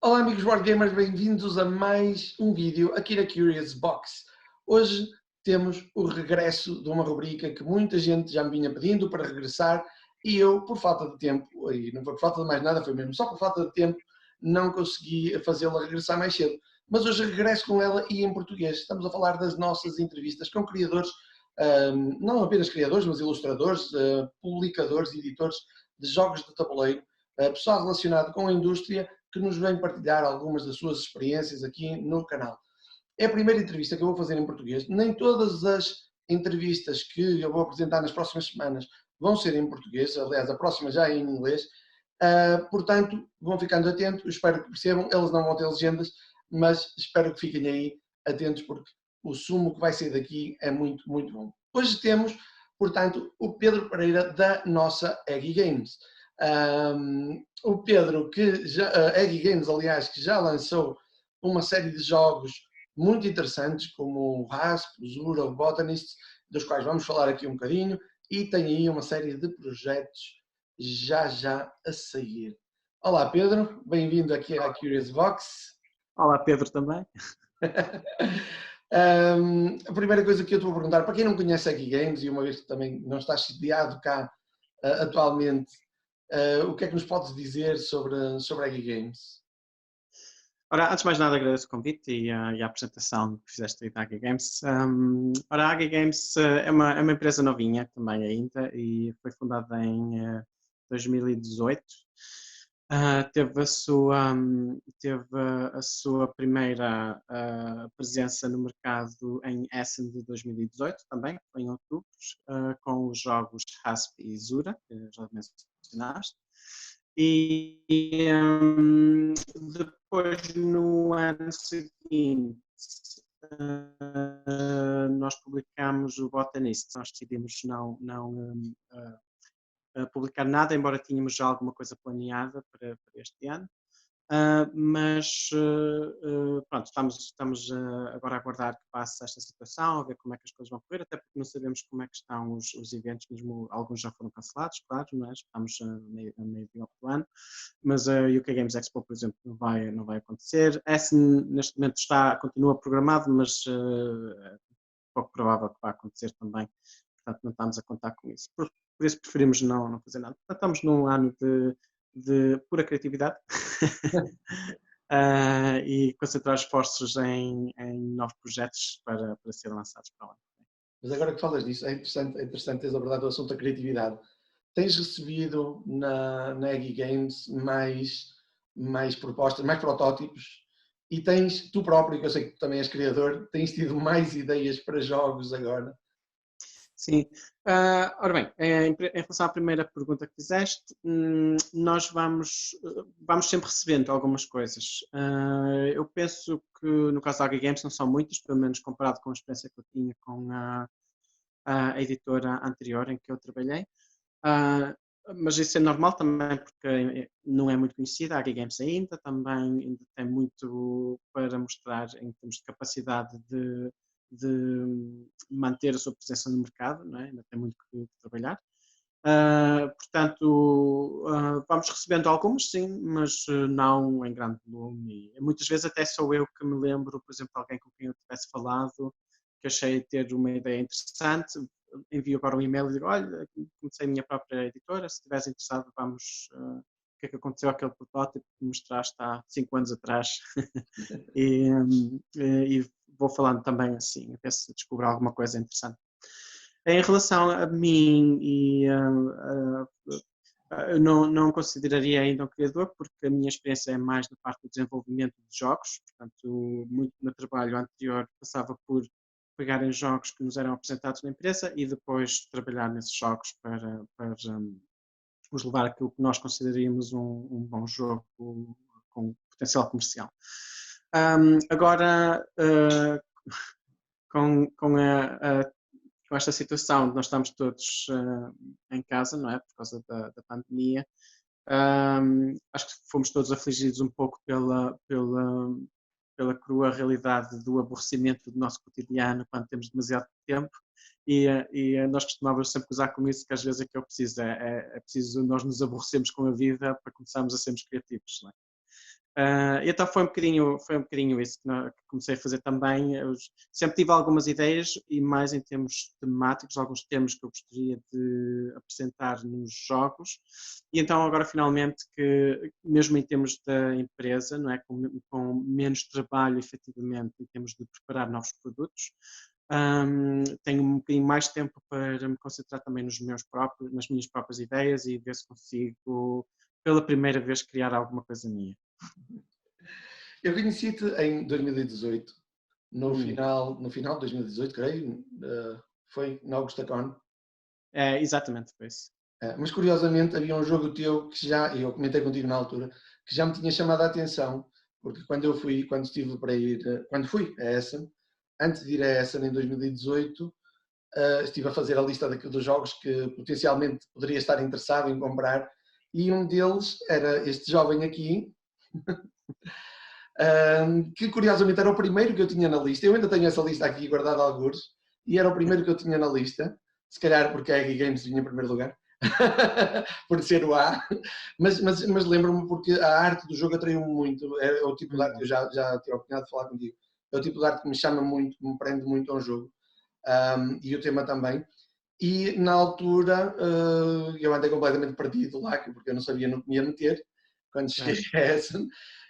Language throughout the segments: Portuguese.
Olá amigos Wargamers, bem-vindos a mais um vídeo aqui na Curious Box. Hoje temos o regresso de uma rubrica que muita gente já me vinha pedindo para regressar e eu, por falta de tempo, e não foi por falta de mais nada, foi mesmo só por falta de tempo, não consegui fazê-la regressar mais cedo. Mas hoje regresso com ela e em português. Estamos a falar das nossas entrevistas com criadores, não apenas criadores, mas ilustradores, publicadores, editores de jogos de tabuleiro, pessoal relacionado com a indústria, que nos vem partilhar algumas das suas experiências aqui no canal. É a primeira entrevista que eu vou fazer em português. Nem todas as entrevistas que eu vou apresentar nas próximas semanas vão ser em português. Aliás, a próxima já é em inglês. Portanto, vão ficando atentos. Espero que percebam. Eles não vão ter legendas, mas espero que fiquem aí atentos porque o sumo que vai sair daqui é muito, muito bom. Hoje temos, portanto, o Pedro Pereira da nossa Eggy Games. O Pedro, Eggy Games, aliás, que já lançou uma série de jogos muito interessantes, como o Rasp, o Zura, o Botanist, dos quais vamos falar aqui um bocadinho, e tem aí uma série de projetos já a sair. Olá Pedro, bem-vindo aqui à Curious Box. Olá Pedro também. A primeira coisa que eu te vou perguntar, para quem não conhece Eggy Games, e uma vez que também não estás sediado cá atualmente, o que é que nos podes dizer sobre a Eggy Games? Ora, antes de mais nada agradeço o convite e a apresentação que fizeste aí da Eggy Games. A Eggy Games é uma empresa novinha também ainda e foi fundada em 2018. Teve a sua primeira presença no mercado em Essen de 2018 também, foi em outubro, com os jogos Rasp e Zura, que já mencionaste. E depois, no ano seguinte, nós publicámos o Botanist. Nós decidimos não publicar nada, embora tínhamos já alguma coisa planeada para este ano. Mas pronto, estamos agora a aguardar que passe esta situação, a ver como é que as coisas vão correr, até porque não sabemos como é que estão os eventos, mesmo alguns já foram cancelados, claro, mas estamos a meio do ano, mas a UK Games Expo, por exemplo, não vai acontecer. Essen, neste momento, continua programado, mas é pouco provável que vá acontecer também, portanto não estamos a contar com isso. Por isso preferimos não fazer nada. Portanto, estamos num ano de pura criatividade e concentrar esforços em novos projetos para serem lançados para lá. Mas agora que falas disso, é interessante teres abordado o assunto da criatividade. Tens recebido na Eggy Games mais propostas, mais protótipos e tens, tu próprio, que eu sei que tu também és criador, tens tido mais ideias para jogos agora? Sim. Ora bem, em relação à primeira pergunta que fizeste, nós vamos sempre recebendo algumas coisas. Eu penso que no caso da Eggy Games não são muitas, pelo menos comparado com a experiência que eu tinha com a editora anterior em que eu trabalhei. Mas isso é normal também porque não é muito conhecida a Eggy Games ainda tem muito para mostrar em termos de capacidade de manter a sua presença no mercado, não é? Ainda tem muito que trabalhar. Portanto, vamos recebendo algumas, sim, mas não em grande volume. E muitas vezes até sou eu que me lembro, por exemplo, de alguém com quem eu tivesse falado, que achei ter uma ideia interessante, envio agora um e-mail e digo, olha, comecei a minha própria editora, se estiveres interessado vamos... o que é que aconteceu àquele protótipo que mostraste há 5 anos atrás e vou falando também assim, a ver se descubro alguma coisa interessante. Em relação a mim, eu não consideraria ainda um criador, porque a minha experiência é mais na parte do desenvolvimento de jogos, portanto, muito no meu trabalho anterior passava por pegar em jogos que nos eram apresentados na empresa e depois trabalhar nesses jogos para os levar àquilo que nós consideraríamos um bom jogo com potencial comercial. Agora, com esta situação, nós estamos todos em casa, não é? Por causa da pandemia. Acho que fomos todos afligidos um pouco pela crua realidade do aborrecimento do nosso cotidiano quando temos demasiado tempo. E nós costumávamos sempre usar com isso que às vezes é que é preciso nós nos aborrecemos com a vida para começarmos a sermos criativos, não é? Então foi um bocadinho isso que comecei a fazer também. Eu sempre tive algumas ideias e mais em termos temáticos, alguns temas que eu gostaria de apresentar nos jogos. E então agora finalmente que, mesmo em termos da empresa, não é, com menos trabalho efetivamente em termos de preparar novos produtos, tenho um bocadinho mais tempo para me concentrar também nas minhas próprias ideias e ver se consigo, pela primeira vez, criar alguma coisa minha. Eu conheci-te em 2018, no Hum. final de 2018, creio, foi na AugustaCon. Exatamente, foi isso. Mas curiosamente havia um jogo teu que já, e eu comentei contigo na altura, que já me tinha chamado a atenção, porque quando estive para ir, quando fui a Essen, antes de ir a Essen em 2018, estive a fazer a lista dos jogos que potencialmente poderia estar interessado em comprar, e um deles era este jovem aqui, que curiosamente era o primeiro que eu tinha na lista. Eu ainda tenho essa lista aqui guardada a algures, e era o primeiro que eu tinha na lista, se calhar porque a Eggy Games vinha em primeiro lugar, por ser o A, mas lembro-me porque a arte do jogo atraiu-me muito, é o tipo de arte, eu já tive a oportunidade de falar contigo, é o tipo de arte que me chama muito, que me prende muito a um jogo, e o tema também. E na altura eu andei completamente perdido lá, porque eu não sabia no que me ia meter quando cheguei a Essen,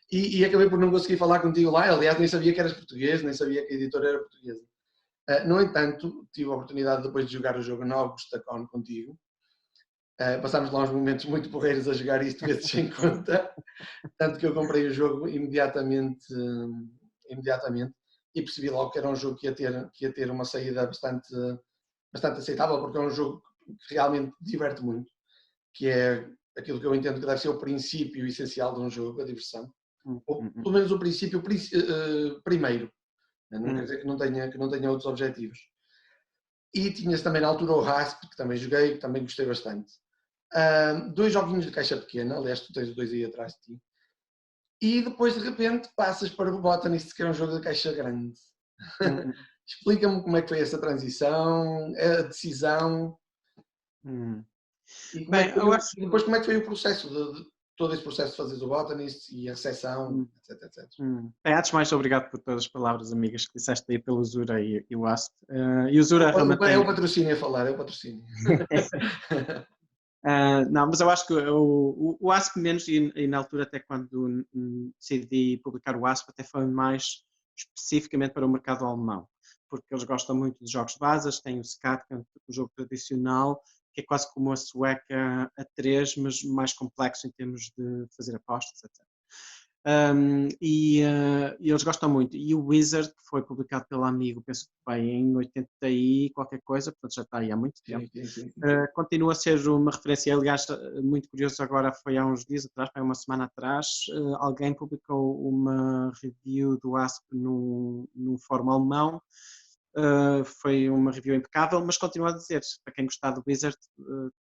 e acabei por não conseguir falar contigo lá. Aliás, nem sabia que eras português, nem sabia que a editora era portuguesa. No entanto, tive a oportunidade depois de jogar o jogo na AugustaCon contigo. Passámos lá uns momentos muito porreiros a jogar isto vezes sem conta, tanto que eu comprei o jogo imediatamente e percebi logo que era um jogo que ia ter uma saída bastante aceitável, porque é um jogo que realmente diverte muito, que é aquilo que eu entendo que deve ser o princípio essencial de um jogo, a diversão. Ou pelo menos o princípio primeiro. Não quer dizer que não tenha outros objetivos. E tinhas também na altura o Rasp, que também joguei, que também gostei bastante. Dois joguinhos de caixa pequena, aliás, tu tens dois aí atrás de ti. E depois, de repente, passas para o Botanist, que é um jogo de caixa grande. Explica-me como é que foi essa transição, a decisão. E Bem, eu acho. depois como é que foi o processo, todo esse processo de fazeres o Botanist e a recepção, etc, etc. Bem, antes de mais, obrigado por todas as palavras amigas que disseste aí pelo Usura e o Asp. E o Usura realmente É tem... o patrocínio a falar, é o patrocínio. não, mas eu acho que o ASP menos, e na altura até quando decidi publicar o ASP, até foi mais especificamente para o mercado alemão, porque eles gostam muito de jogos de vasas, tem o Skat, que é um jogo tradicional, que é quase como a sueca a 3, mas mais complexo em termos de fazer apostas, etc. E eles gostam muito. E o Wizard, que foi publicado pelo Amigo, penso que foi em 80 e qualquer coisa, portanto já está aí há muito tempo. Sim. Continua a ser uma referência. Aliás, muito curioso, agora foi há uns dias atrás, foi uma semana atrás, alguém publicou uma review do ASP num fórum alemão. Foi uma review impecável, mas continuo a dizer, para quem gostar do Wizard,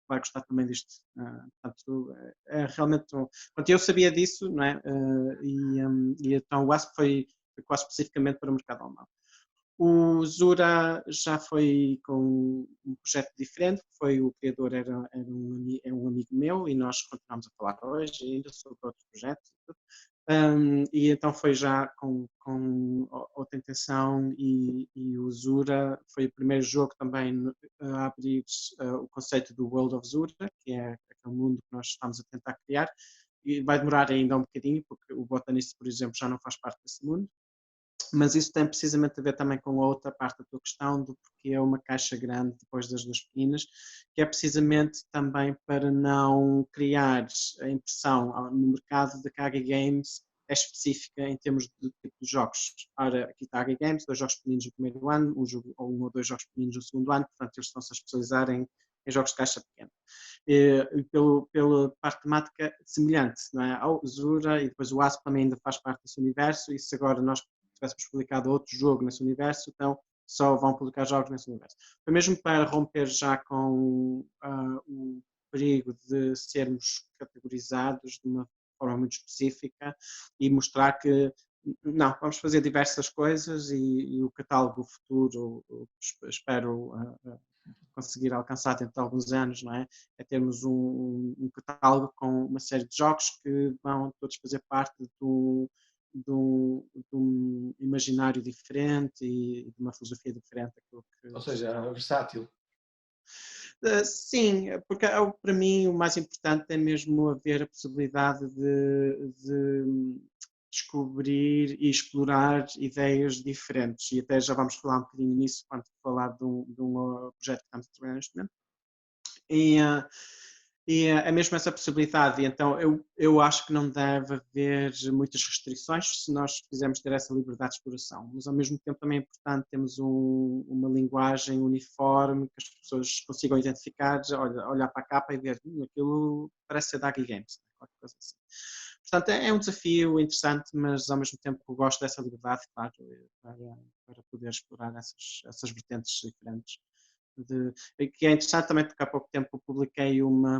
vai gostar também disto. Portanto, realmente, pronto, eu sabia disso, não é? E então o ASP foi quase especificamente para o mercado alemão. O Zura já foi com um projeto diferente, o criador é um amigo meu e nós continuamos a falar hoje ainda sobre outros projetos. E então foi já com outra intenção e o Zura foi o primeiro jogo também a abrir o conceito do World of Zura, que é aquele mundo que nós estamos a tentar criar, e vai demorar ainda um bocadinho, porque o Botanist, por exemplo, já não faz parte desse mundo, mas isso tem precisamente a ver também com a outra parte da tua questão, do porque é uma caixa grande depois das duas pequenas, que é precisamente também para não criar a impressão no mercado de que a AG Games é específica em termos de tipo de jogos. Ora, aqui está a AG Games, 2 jogos pequeninos no primeiro ano, um ou 2 jogos pequeninos no segundo ano, portanto eles estão-se a especializar em jogos de caixa pequena. Pela parte temática semelhante, não é? Ao Zura e depois o ASP também ainda faz parte desse universo, e se agora nós tivéssemos publicado outro jogo nesse universo, então só vão publicar jogos nesse universo. Foi mesmo para romper já com o perigo de sermos categorizados de uma forma muito específica e mostrar que não, vamos fazer diversas coisas e o catálogo futuro, espero, conseguir alcançar dentro de alguns anos, não é? É termos um catálogo com uma série de jogos que vão todos fazer parte de um imaginário diferente e de uma filosofia diferente daquilo Ou que seja, serão. versátil. Sim, porque para mim o mais importante é mesmo haver a possibilidade de descobrir e explorar ideias diferentes. E até já vamos falar um bocadinho nisso quando falar de um projeto que estamos a trabalhar neste momento. E, é mesmo essa possibilidade. E então eu acho que não deve haver muitas restrições se nós quisermos ter essa liberdade de exploração. Mas ao mesmo tempo também é importante termos uma linguagem uniforme que as pessoas consigam identificar, olhar para a capa e ver aquilo parece ser da Aggie Games, qualquer coisa assim. Portanto, é um desafio interessante, mas ao mesmo tempo gosto dessa liberdade, claro, para poder explorar essas vertentes diferentes. Que é interessante também porque há pouco tempo publiquei uma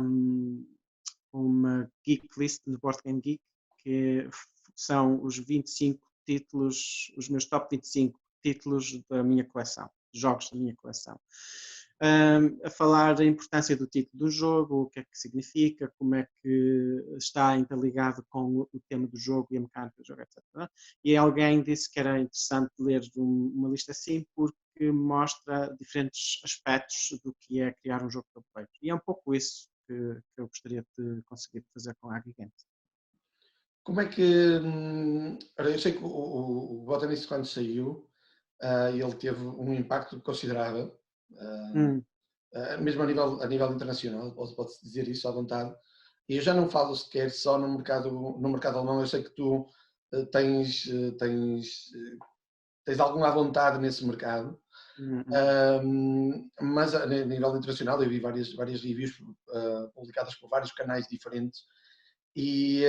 Geek List no Board Game Geek, que são os 25 títulos, os meus top 25 títulos da minha coleção, jogos da minha coleção. A falar da importância do título do jogo, o que é que significa, como é que está interligado com o tema do jogo e a mecânica do jogo, etc. E alguém disse que era interessante ler uma lista assim porque mostra diferentes aspectos do que é criar um jogo de tabuleiro. E é um pouco isso que eu gostaria de conseguir fazer com a Aggie Games. Como é que. Ora, eu sei que o Botanist, quando saiu, ele teve um impacto considerável, Hum, mesmo a nível internacional, pode-se dizer isso à vontade. E eu já não falo sequer só no mercado alemão, eu sei que tu tens alguma vontade nesse mercado. hum, hum. Mas a nível internacional eu vi várias reviews publicadas por vários canais diferentes e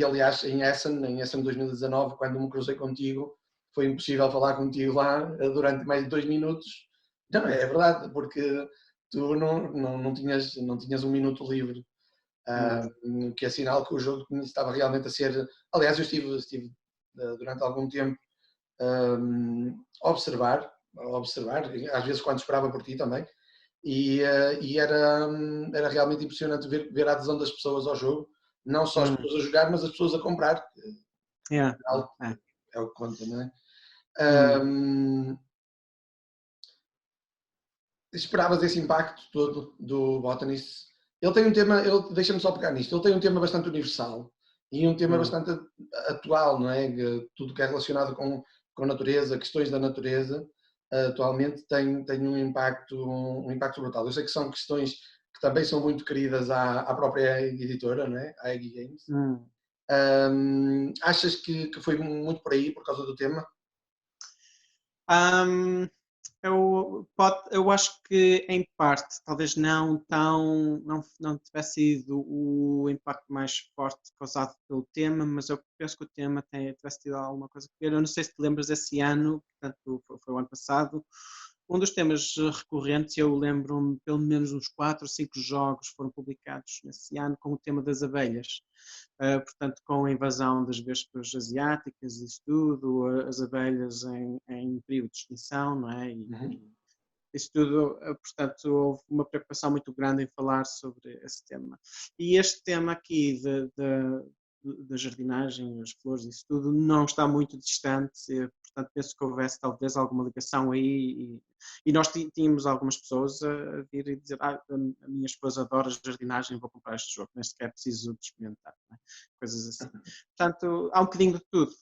aliás em Essen 2019, quando me cruzei contigo, foi impossível falar contigo lá durante mais de 2 minutos. Não, é verdade, porque tu não tinhas um minuto livre, que é sinal que o jogo estava realmente a ser. Aliás, eu estive durante algum tempo a observar, às vezes quando esperava por ti também, e era realmente impressionante ver a adesão das pessoas ao jogo, não só as Hum. pessoas a jogar, mas as pessoas a comprar, que Yeah, afinal é. é o que conta, não é? Hum. Um, Esperavas esse impacto todo do Botanist? Ele tem um tema, deixa-me só pegar nisto, ele tem um tema bastante universal e um tema Hum. bastante atual, não é? Tudo que é relacionado com a natureza, questões da natureza, atualmente tem um impacto brutal. Eu sei que são questões que também são muito queridas à própria editora, não é? À Eggy Games. Hum. Achas que foi muito por aí, por causa do tema? Um, eu acho que em parte, talvez não tivesse sido o impacto mais forte causado pelo tema, mas eu penso que o tema tivesse tido alguma coisa a ver. Eu não sei se te lembras esse ano, portanto foi o ano passado, um dos temas recorrentes, eu lembro-me, pelo menos uns 4 ou 5 jogos foram publicados nesse ano com o tema das abelhas. Portanto, com a invasão das vespas asiáticas, isso tudo, as abelhas em período de extinção, não é? Uhum. Isso tudo, portanto, houve uma preocupação muito grande em falar sobre esse tema. E este tema aqui da jardinagem, as flores, isso tudo, não está muito distante, portanto, penso que houvesse talvez alguma ligação aí. E nós tínhamos algumas pessoas a vir e dizer: a minha esposa adora jardinagem, vou comprar este jogo, nem sequer preciso de experimentar, é? Coisas assim. Portanto, há um bocadinho de tudo,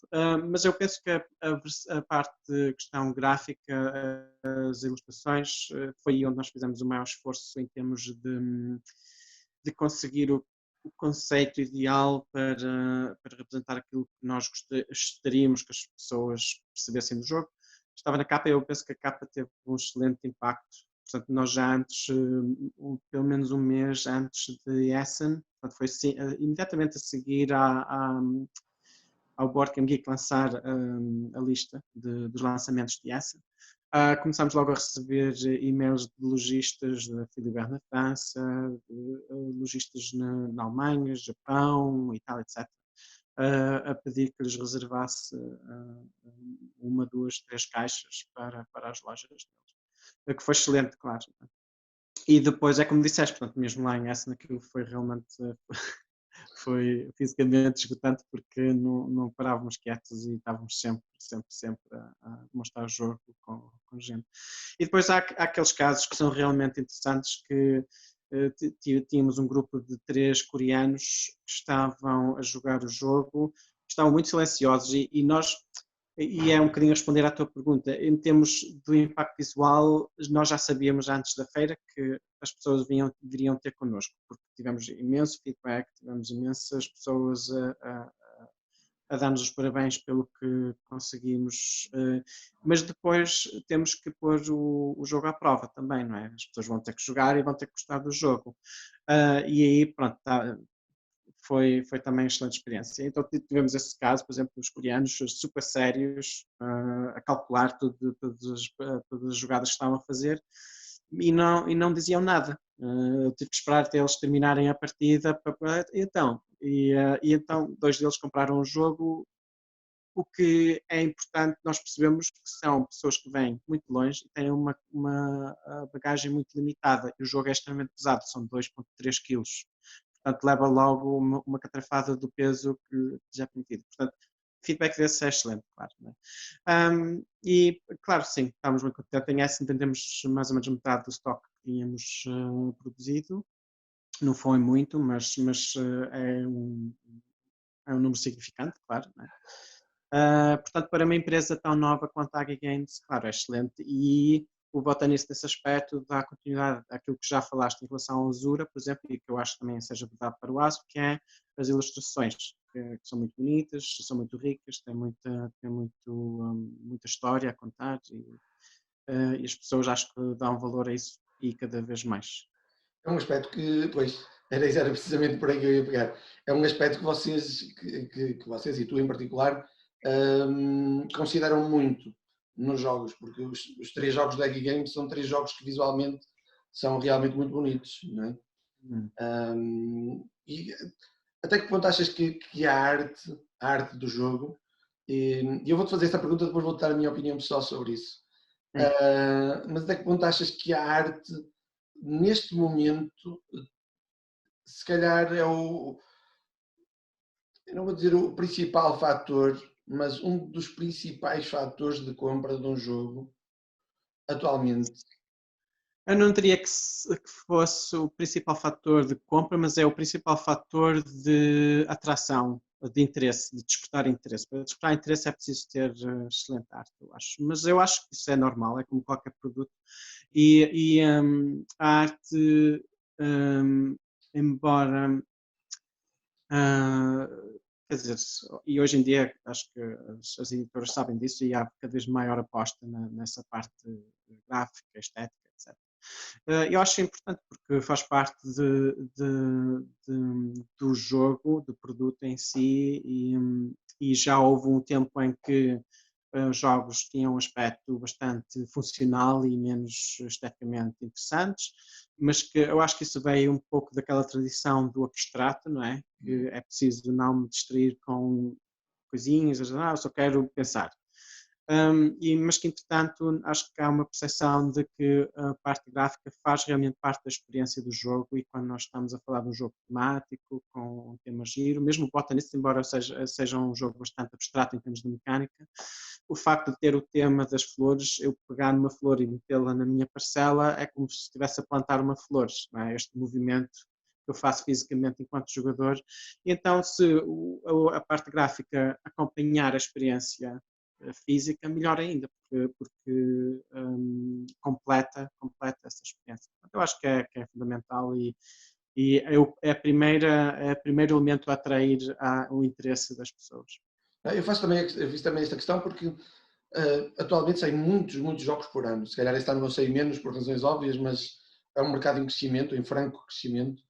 mas eu penso que a parte de questão gráfica, as ilustrações, foi aí onde nós fizemos o maior esforço em termos de conseguir o conceito ideal para representar aquilo que nós gostaríamos que as pessoas percebessem do jogo. Estava na capa e eu penso que a capa teve um excelente impacto. Portanto, nós já antes, pelo menos um mês antes de Essen, portanto, foi imediatamente a seguir ao Board Game Geek lançar a lista dos lançamentos de Essen. Começámos logo a receber e-mails de lojistas da Philibert na França, de lojistas na Alemanha, Japão, Itália, etc., a pedir que lhes reservasse uma, duas, três caixas para as lojas deles. Que foi excelente, claro. E depois é como disseste, portanto, mesmo lá em Essen aquilo foi realmente foi fisicamente esgotante porque não parávamos quietos e estávamos sempre a mostrar o jogo com gente. E depois há aqueles casos que são realmente interessantes que tínhamos um grupo de 3 coreanos que estavam a jogar o jogo, estavam muito silenciosos e é um bocadinho responder à tua pergunta. Em termos do impacto visual, nós já sabíamos antes da feira que as pessoas viriam ter connosco, porque tivemos imenso feedback, tivemos imensas pessoas a dar-nos os parabéns pelo que conseguimos, mas depois temos que pôr o jogo à prova também, não é? As pessoas vão ter que jogar e vão ter que gostar do jogo. E aí, pronto, foi também uma excelente experiência. Então tivemos esse caso, por exemplo, dos coreanos super sérios, a calcular todas as jogadas que estavam a fazer e não diziam nada. Eu tive que esperar até eles terminarem a partida. Então 2 deles compraram o jogo. O que é importante, nós percebemos que são pessoas que vêm muito longe e têm uma bagagem muito limitada. E o jogo é extremamente pesado, são 2,3 quilos. Portanto, leva logo uma catrafada do peso que já é permitido. Portanto, feedback desse é excelente, claro. E, claro, sim, estamos muito contentes. Em essa entendemos mais ou menos metade do estoque que tínhamos produzido. Não foi muito, mas é um número significante, claro. Não é? Portanto, para uma empresa tão nova quanto a Agi Games, claro, é excelente. E o Botanist, nesse aspecto, dá continuidade àquilo que já falaste em relação à usura, por exemplo, e que eu acho que também seja verdade para o ASO, que é as ilustrações, que são muito bonitas, são muito ricas, têm muita história a contar e as pessoas acho que dão valor a isso e cada vez mais. É um aspecto que, pois, era precisamente por aí que eu ia pegar. É um aspecto que vocês e tu em particular, consideram muito nos jogos, porque os 3 jogos da Eggy Games são 3 jogos que visualmente são realmente muito bonitos, não é? E até que ponto achas que a arte do jogo, e eu vou-te fazer esta pergunta, depois vou-te dar a minha opinião pessoal sobre isso, mas até que ponto achas que a arte, neste momento, se calhar é eu não vou dizer o principal fator, mas um dos principais fatores de compra de um jogo atualmente? Eu não diria que fosse o principal fator de compra, mas é o principal fator de atração, de interesse, de despertar interesse. Para despertar interesse é preciso ter excelente arte, eu acho. Mas eu acho que isso é normal, é como qualquer produto. A arte, embora quer dizer, e hoje em dia acho que as editoras sabem disso e há cada vez maior aposta nessa parte gráfica, estética, etc. Eu acho importante porque faz parte do jogo, do produto em si e já houve um tempo em que os jogos tinham um aspecto bastante funcional e menos esteticamente interessantes, mas que eu acho que isso veio um pouco daquela tradição do abstrato, não é? Que é preciso não me distrair com coisinhas, eu só quero pensar. Mas que, entretanto, acho que há uma percepção de que a parte gráfica faz realmente parte da experiência do jogo e quando nós estamos a falar de um jogo temático, com um tema giro, mesmo o Botanist, embora seja um jogo bastante abstrato em termos de mecânica, o facto de ter o tema das flores, eu pegar numa flor e metê-la na minha parcela é como se estivesse a plantar uma flor, não é? Este movimento que eu faço fisicamente enquanto jogador. E então, se a parte gráfica acompanhar a experiência física, melhor ainda, porque completa essa experiência. Eu acho que é fundamental e é o primeiro elemento a atrair o interesse das pessoas. Eu fiz também esta questão porque atualmente saem muitos jogos por ano. Se calhar este ano não sei menos por razões óbvias, mas é um mercado em crescimento, em franco crescimento.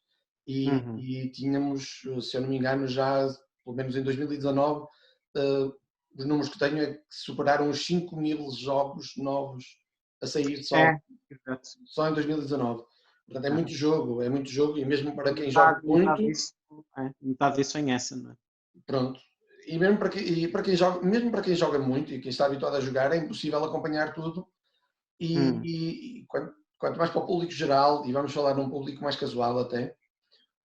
E tínhamos, se eu não me engano, já, pelo menos em 2019, os números que tenho é que superaram os 5.000 jogos novos a sair só em 2019. Portanto, é muito jogo e mesmo para quem joga muito. Metade disso em essa, não é? Pronto. E mesmo para quem joga muito e quem está habituado a jogar, é impossível acompanhar tudo. E quando quanto mais para o público geral, e vamos falar num público mais casual até,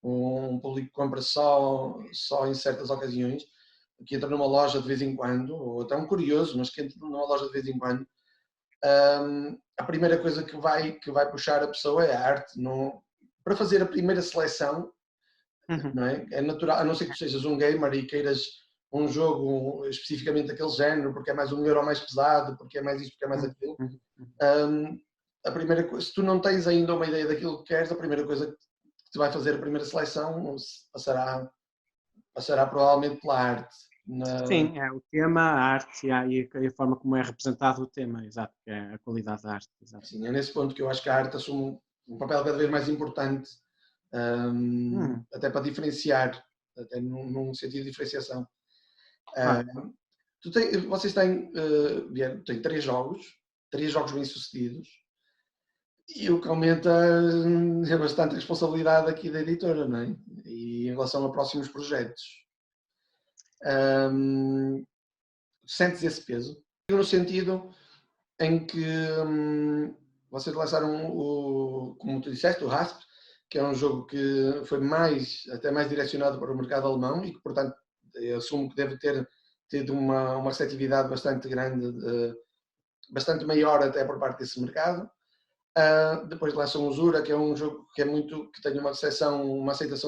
um público que compra só em certas ocasiões, que entra numa loja de vez em quando, ou até um curioso, mas que entra numa loja de vez em quando, a primeira coisa que vai puxar a pessoa é a arte. Não, para fazer a primeira seleção, Uhum. não é? É natural, a não ser que sejas um gamer e queiras um jogo especificamente daquele género, porque é mais um euro mais pesado, porque é mais isto, porque é mais Uhum. aquilo. Uhum. A primeira coisa, se tu não tens ainda uma ideia daquilo que queres, a primeira coisa que te vai fazer a primeira seleção passará provavelmente pela arte. Sim, é o tema, a arte e a forma como é representado o tema, exato, que é a qualidade da arte. Exato. Sim, é nesse ponto que eu acho que a arte assume um papel cada vez mais importante, até para diferenciar, até num sentido de diferenciação. Claro. Vocês têm três jogos bem-sucedidos, e o que aumenta é bastante a responsabilidade aqui da editora, não é? E em relação a próximos projetos. Sentes esse peso? No sentido em que vocês lançaram como tu disseste, o Rasp, que é um jogo que foi até mais direcionado para o mercado alemão e que, portanto, assumo que deve ter tido uma receptividade bastante grande, bastante maior até por parte desse mercado. Depois lançam o Zura, que é um jogo que tem uma aceitação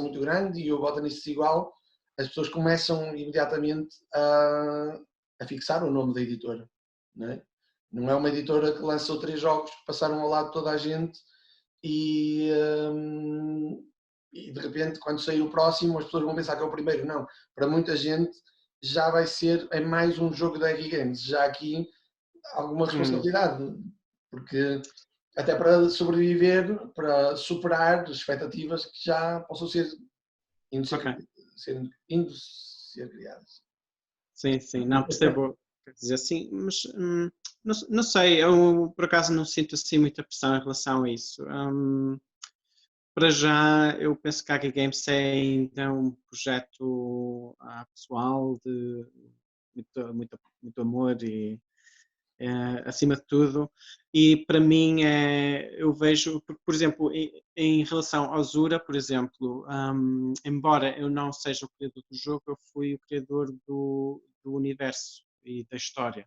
muito grande, e o Botanist igual. As pessoas começam imediatamente a fixar o nome da editora, não é? Não é uma editora que lançou 3 jogos que passaram ao lado de toda a gente e de repente, quando sair o próximo, as pessoas vão pensar que é o primeiro. Não, para muita gente já vai ser mais um jogo da RG Games. Já aqui alguma responsabilidade, porque até para sobreviver, para superar superar expectativas que já possam indo ser, Ok. indo ser criadas. Sim, não percebo, quer dizer, assim, mas não sei, eu por acaso não sinto assim muita pressão em relação a isso. Para já, eu penso que a HG Games é ainda um projeto pessoal de muito amor e acima de tudo. E para mim, eu vejo, por exemplo, em relação ao Zura, por exemplo, embora eu não seja o criador do jogo, eu fui o criador do universo e da história.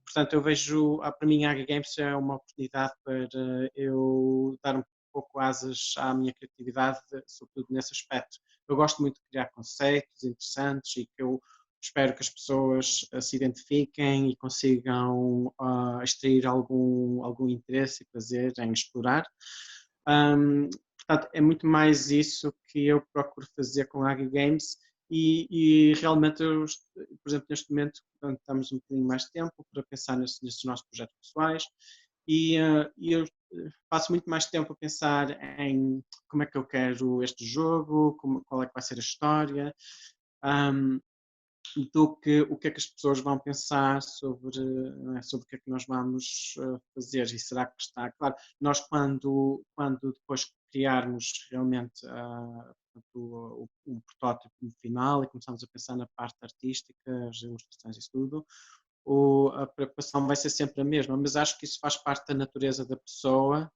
Portanto, eu vejo, para mim, a HG Games é uma oportunidade para eu dar um pouco asas à minha criatividade, sobretudo nesse aspecto. Eu gosto muito de criar conceitos interessantes e que eu espero que as pessoas se identifiquem e consigam extrair algum interesse e prazer em explorar. Portanto, é muito mais isso que eu procuro fazer com a HG Games e realmente, por exemplo, neste momento, estamos um bocadinho mais de tempo para pensar nestes nossos projetos pessoais e eu passo muito mais tempo a pensar em como é que eu quero este jogo, qual é que vai ser a história, do que o que é que as pessoas vão pensar sobre o que é que nós vamos fazer e será que está claro. Nós quando depois criarmos realmente um protótipo final e começamos a pensar na parte artística, as ilustrações e isso tudo, a preocupação vai ser sempre a mesma, mas acho que isso faz parte da natureza da pessoa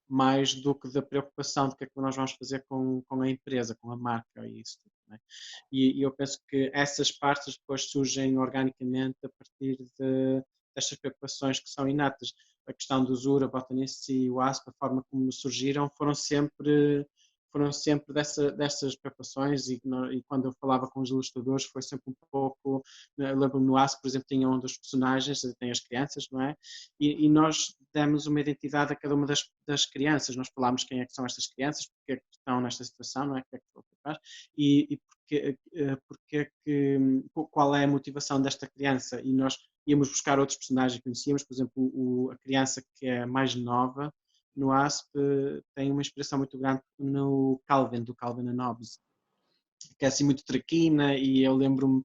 mais do que da preocupação do que é que nós vamos fazer com a empresa, com a marca e isso tudo. Né? E eu penso que essas partes depois surgem organicamente a partir destas preocupações que são inatas. A questão do Zura, Botanist e o ASP, a forma como surgiram, foram sempre dessas preocupações e quando eu falava com os ilustradores foi sempre um pouco, eu lembro-me no ASP, por exemplo, tinha um dos personagens, tem as crianças, não é? E nós demos uma identidade a cada uma das crianças, nós falámos quem é que são estas crianças, porque é que estão nesta situação, não é? Que é que faz, e qual é a motivação desta criança, e nós íamos buscar outros personagens que conhecíamos, por exemplo, a criança que é mais nova, no ASP tem uma inspiração muito grande no Calvin, do Calvin and Hobbes, que é assim muito traquina, e eu lembro-me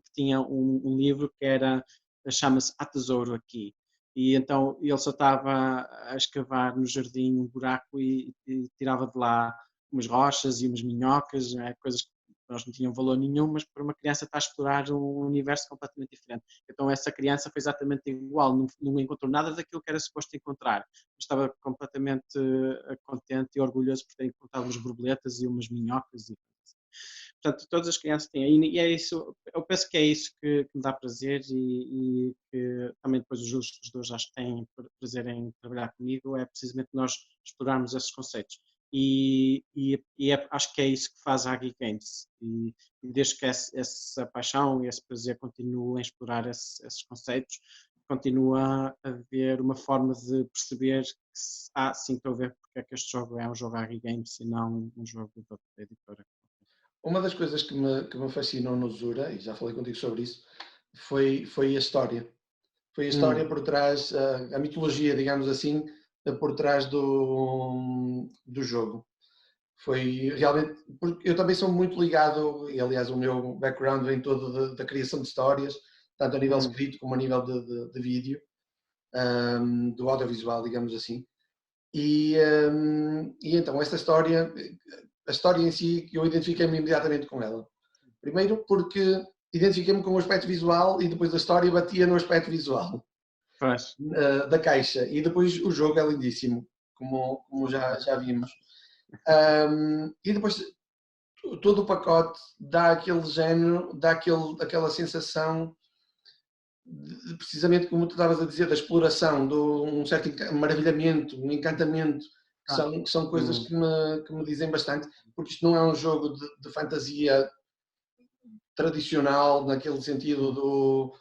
que tinha um livro que chama-se A Tesouro Aqui, e então ele só estava a escavar no jardim um buraco e tirava de lá umas rochas e umas minhocas, coisas nós não tinham valor nenhum, mas para uma criança está a explorar um universo completamente diferente. Então essa criança foi exatamente igual, não encontrou nada daquilo que era suposto encontrar. Estava completamente contente e orgulhoso por ter encontrado umas borboletas e umas minhocas. Portanto, todas as crianças têm aí, e é isso, eu penso que é isso que me dá prazer e que também depois os ilustradores acho que têm prazer em trabalhar comigo, é precisamente nós explorarmos esses conceitos. Acho que é isso que faz a Aggie Games. E desde que essa paixão e esse prazer continuem a explorar esses conceitos, continua a haver uma forma de perceber que, sim, estou a ver porque é que este jogo é um jogo Aggie Games e não um jogo da editora. Uma das coisas que me fascinou no Zura, e já falei contigo sobre isso, foi a história. Foi a história por trás, a mitologia, digamos assim, por trás do jogo. Foi realmente, porque eu também sou muito ligado, e aliás o meu background vem todo da criação de histórias, tanto a nível escrito como a nível de vídeo, do audiovisual, digamos assim. E então esta história, a história em si, eu identifiquei-me imediatamente com ela. Primeiro porque identifiquei-me com o aspecto visual e depois a história batia no aspecto visual da caixa. E depois o jogo é lindíssimo, como já vimos. E depois todo o pacote dá aquele género, dá aquela sensação de, precisamente como tu estavas a dizer, da exploração, de um certo maravilhamento, um encantamento, que são coisas que me dizem bastante, porque isto não é um jogo de fantasia tradicional, naquele sentido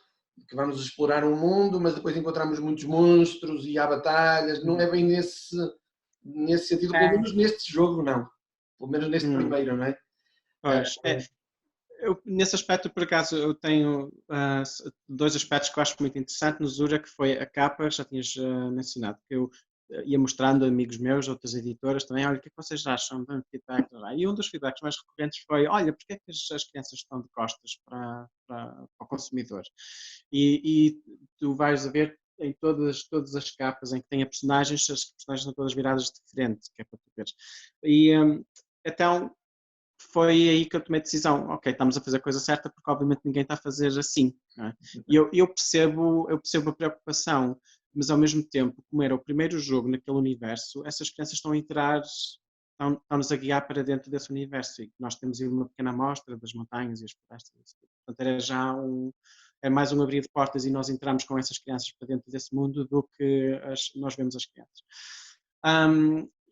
que vamos explorar um mundo, mas depois encontramos muitos monstros e há batalhas, não é bem nesse sentido, pelo menos neste jogo não, pelo menos neste primeiro, não é? Pois, nesse aspecto, por acaso, eu tenho dois aspectos que eu acho muito interessante no Zura, que foi a capa, já tinhas mencionado, que eu ia mostrando a amigos meus, outras editoras também, olha, o que é que vocês acham? Feedback, e um dos feedbacks mais recorrentes foi, olha, porque é que as crianças estão de costas para o consumidor? E tu vais a ver em todas as capas em que tem a personagens, as personagens são todas viradas de frente, que é para tu veres. E então foi aí que eu tomei a decisão, ok, estamos a fazer a coisa certa porque obviamente ninguém está a fazer assim. Não é? E eu percebo a preocupação, mas ao mesmo tempo, como era o primeiro jogo naquele universo, essas crianças estão a entrar, estão-nos a guiar para dentro desse universo e nós temos aí uma pequena amostra das montanhas e as florestas. Portanto, é mais um abrir de portas e nós entramos com essas crianças para dentro desse mundo do que nós vemos as crianças.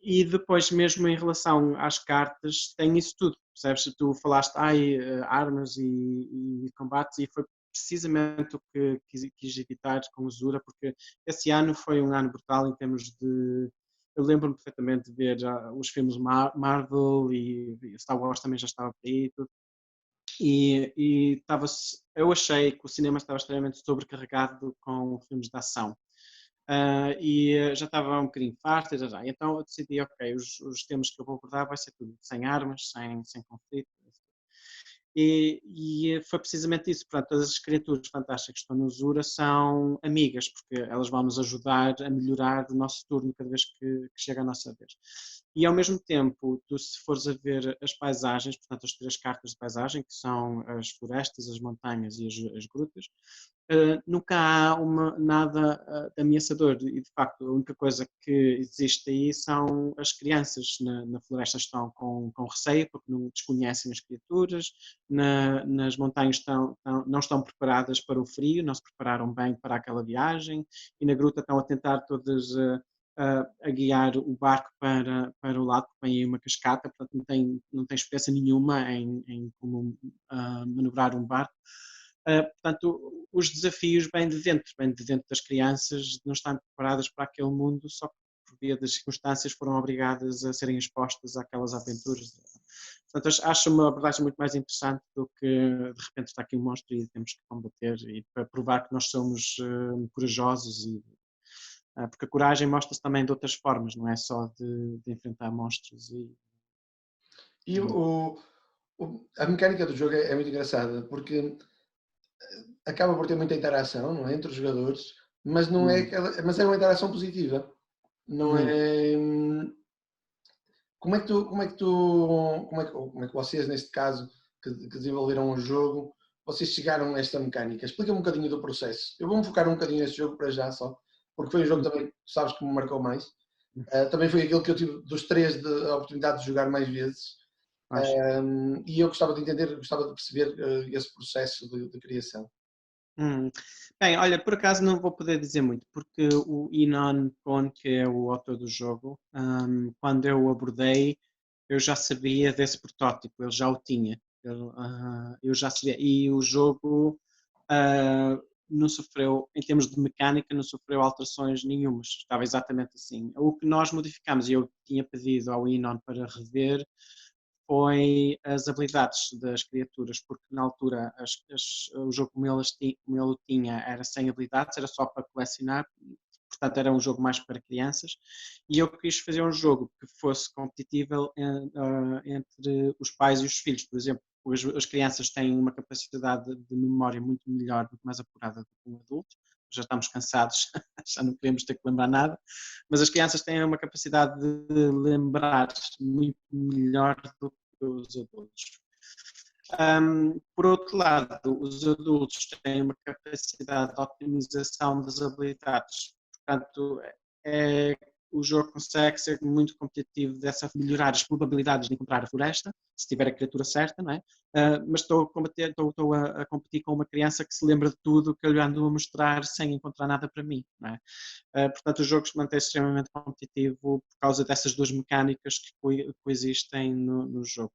E depois, mesmo em relação às cartas, tem isso tudo, percebes? Tu falaste, armas e combates, e foi precisamente o que quis evitar com o Zura, porque esse ano foi um ano brutal em termos de... Eu lembro-me perfeitamente de ver os filmes Marvel e Star Wars também já estava por aí, tudo. Eu achei que o cinema estava extremamente sobrecarregado com filmes de ação. Já estava um bocadinho farto, então eu decidi, ok, os temas que eu vou abordar vai ser tudo sem armas, sem conflito. E foi precisamente isso, portanto, todas as criaturas fantásticas que estão no Zura são amigas, porque elas vão nos ajudar a melhorar o nosso turno cada vez que chega a nossa vez. E ao mesmo tempo, tu se fores a ver as paisagens, portanto as 3 cartas de paisagem, que são as florestas, as montanhas e as grutas, nunca há nada ameaçador e de facto a única coisa que existe aí são as crianças na floresta estão com receio porque não desconhecem as criaturas, nas montanhas não estão preparadas para o frio, não se prepararam bem para aquela viagem e na gruta estão a tentar todas a guiar o barco para o lado, porque vem aí uma cascata, portanto não tem experiência nenhuma em como manobrar um barco. Portanto, os desafios vêm de dentro das crianças, de não estarem preparadas para aquele mundo, só que por via das circunstâncias foram obrigadas a serem expostas àquelas aventuras. Portanto, acho uma abordagem muito mais interessante do que de repente está aqui um monstro e temos que combater e para provar que nós somos corajosos porque a coragem mostra-se também de outras formas, não é só de enfrentar monstros. E a mecânica do jogo é muito engraçada, porque acaba por ter muita interação, não é, entre os jogadores, mas não é mas é uma interação positiva. Não é... como é que vocês, neste caso, que desenvolveram o jogo, vocês chegaram a esta mecânica. Explica-me um bocadinho do processo. Eu vou-me focar um bocadinho neste jogo para já só, porque foi um jogo também, sabes, que me marcou mais. Também foi aquele que eu tive dos três a oportunidade de jogar mais vezes. E eu gostava de entender, gostava de perceber esse processo de criação. Bem, olha, por acaso não vou poder dizer muito, porque o Inon Kon, que é o autor do jogo, quando eu o abordei, eu já sabia desse protótipo, ele já o tinha. Eu já sabia. E o jogo não sofreu, em termos de mecânica, não sofreu alterações nenhumas. Estava exatamente assim. O que nós modificamos, e eu tinha pedido ao Inon para rever, foi as habilidades das criaturas, porque na altura o jogo como ele o tinha era sem habilidades, era só para colecionar, portanto era um jogo mais para crianças, e eu quis fazer um jogo que fosse competitivo entre os pais e os filhos. Por exemplo, as crianças têm uma capacidade de memória muito melhor, muito mais apurada do que um adulto, já estamos cansados, já não queremos ter que lembrar nada, mas as crianças têm uma capacidade de lembrar muito melhor do que os adultos. Por outro lado, os adultos têm uma capacidade de otimização das habilidades, portanto, o jogo consegue ser muito competitivo melhorar as probabilidades de encontrar a floresta, se tiver a criatura certa, não é? Mas estou a competir com uma criança que se lembra de tudo que eu lhe ando a mostrar sem encontrar nada para mim, não é? Portanto, o jogo se mantém extremamente competitivo por causa dessas duas mecânicas que coexistem no jogo.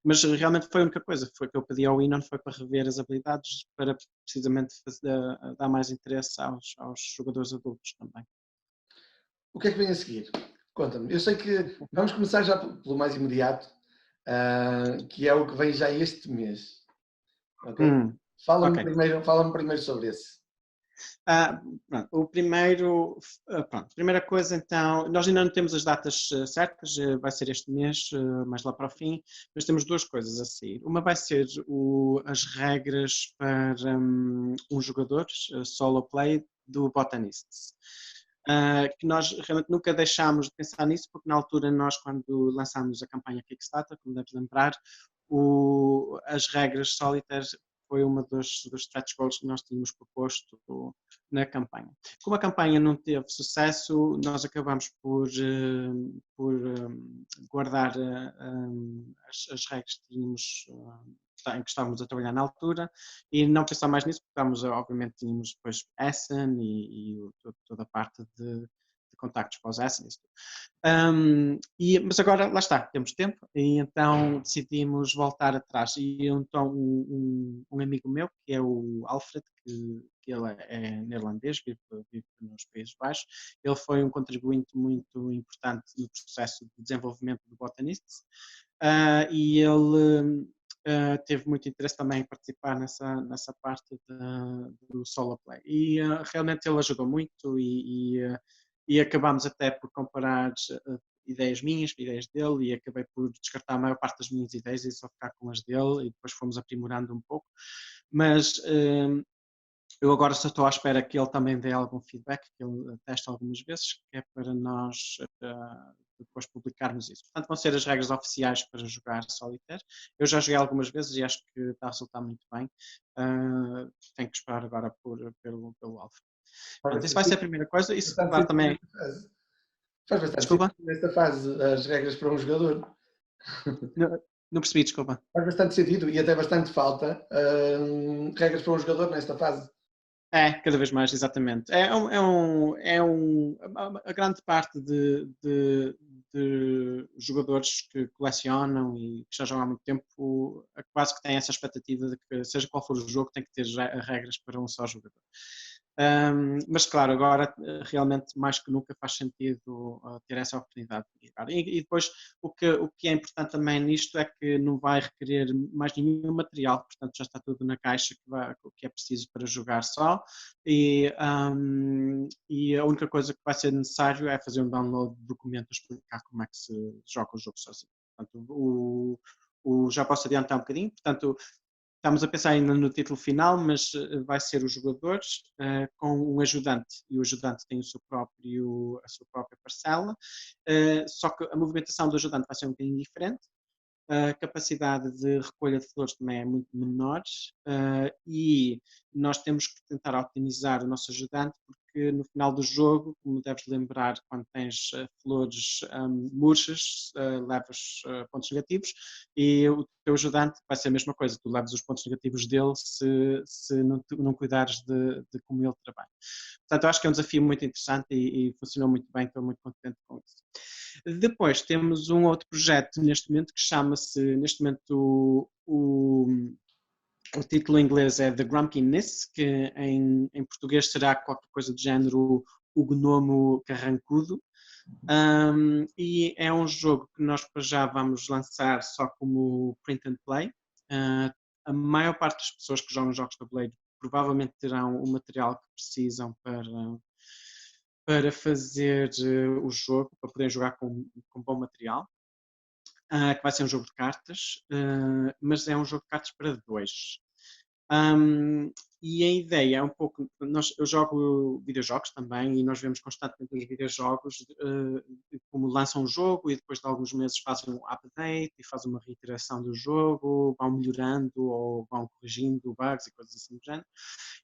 Mas realmente foi a única coisa foi que eu pedi ao Inon, foi para rever as habilidades, para precisamente dar mais interesse aos jogadores adultos também. O que é que vem a seguir? Conta-me. Eu sei que vamos começar já pelo mais imediato, que é o que vem já este mês. Ok? Fala-me primeiro sobre esse. Pronto, primeira coisa então, nós ainda não temos as datas certas, vai ser este mês, mais lá para o fim, mas temos duas coisas a sair. Uma vai ser as regras para um jogador, solo play, do Botanists. Que nós realmente nunca deixámos de pensar nisso, porque na altura nós, quando lançámos a campanha Kickstarter, como deves lembrar, as regras Solitaire foi uma dos stretch goals que nós tínhamos proposto na campanha. Como a campanha não teve sucesso, nós acabamos por guardar as regras que tínhamos em que estávamos a trabalhar na altura e não pensar mais nisso, porque obviamente tínhamos depois Essen e toda a parte de contactos para os Essen. Mas agora, lá está, temos tempo e então decidimos voltar atrás. E então um amigo meu, que é o Alfred, que ele é neerlandês, vive nos Países Baixos, ele foi um contribuinte muito importante no processo de desenvolvimento do Botanists e ele teve muito interesse também em participar nessa parte do solo play. E realmente ele ajudou muito e acabámos até por comparar ideias minhas, ideias dele, e acabei por descartar a maior parte das minhas ideias e só ficar com as dele, e depois fomos aprimorando um pouco. Mas eu agora só estou à espera que ele também dê algum feedback, que ele teste algumas vezes, que é para nós depois publicarmos isso. Portanto, vão ser as regras oficiais para jogar Solitaire. Eu já joguei algumas vezes e acho que está a resultar muito bem. Tenho que esperar agora pelo Alfa. Pronto, isso vai ser a primeira coisa. Isso, claro, também... Faz bastante Desculpa? sentido nesta fase as regras para um jogador. Não percebi, desculpa. Faz bastante sentido e até bastante falta regras para um jogador nesta fase. Cada vez mais, exatamente. A grande parte de jogadores que colecionam e que já jogam há muito tempo, quase que têm essa expectativa de que, seja qual for o jogo, tem que ter regras para um só jogador. Mas claro, agora realmente mais que nunca faz sentido ter essa oportunidade de jogar. E depois o que é importante também nisto é que não vai requerer mais nenhum material, portanto já está tudo na caixa que é preciso para jogar só e a única coisa que vai ser necessário é fazer um download de documento a explicar como é que se joga o jogo sozinho. Portanto, já posso adiantar um bocadinho, portanto estamos a pensar ainda no título final, mas vai ser os jogadores com um ajudante, e o ajudante tem a sua própria parcela, só que a movimentação do ajudante vai ser um bocadinho diferente, a capacidade de recolha de flores também é muito menor, e nós temos que tentar optimizar o nosso ajudante, porque no final do jogo, como deves lembrar, quando tens flores murchas, levas pontos negativos, e o teu ajudante vai ser a mesma coisa, tu levas os pontos negativos dele se não cuidares de como ele trabalha. Portanto, eu acho que é um desafio muito interessante e funcionou muito bem, estou muito contente com isso. Depois temos um outro projeto neste momento que chama-se, neste momento o título em inglês é The Grumpiness, que em português será qualquer coisa do género o Gnomo Carrancudo. E é um jogo que nós para já vamos lançar só como print and play. A maior parte das pessoas que jogam jogos de tabuleiro provavelmente terão o material que precisam para fazer o jogo, para poderem jogar com bom material. Que vai ser um jogo de cartas, mas é um jogo de cartas para dois. E a ideia é um pouco. Eu jogo videojogos também e nós vemos constantemente os videojogos como lançam um jogo e depois de alguns meses fazem um update e fazem uma reiteração do jogo, vão melhorando ou vão corrigindo bugs e coisas assim do género.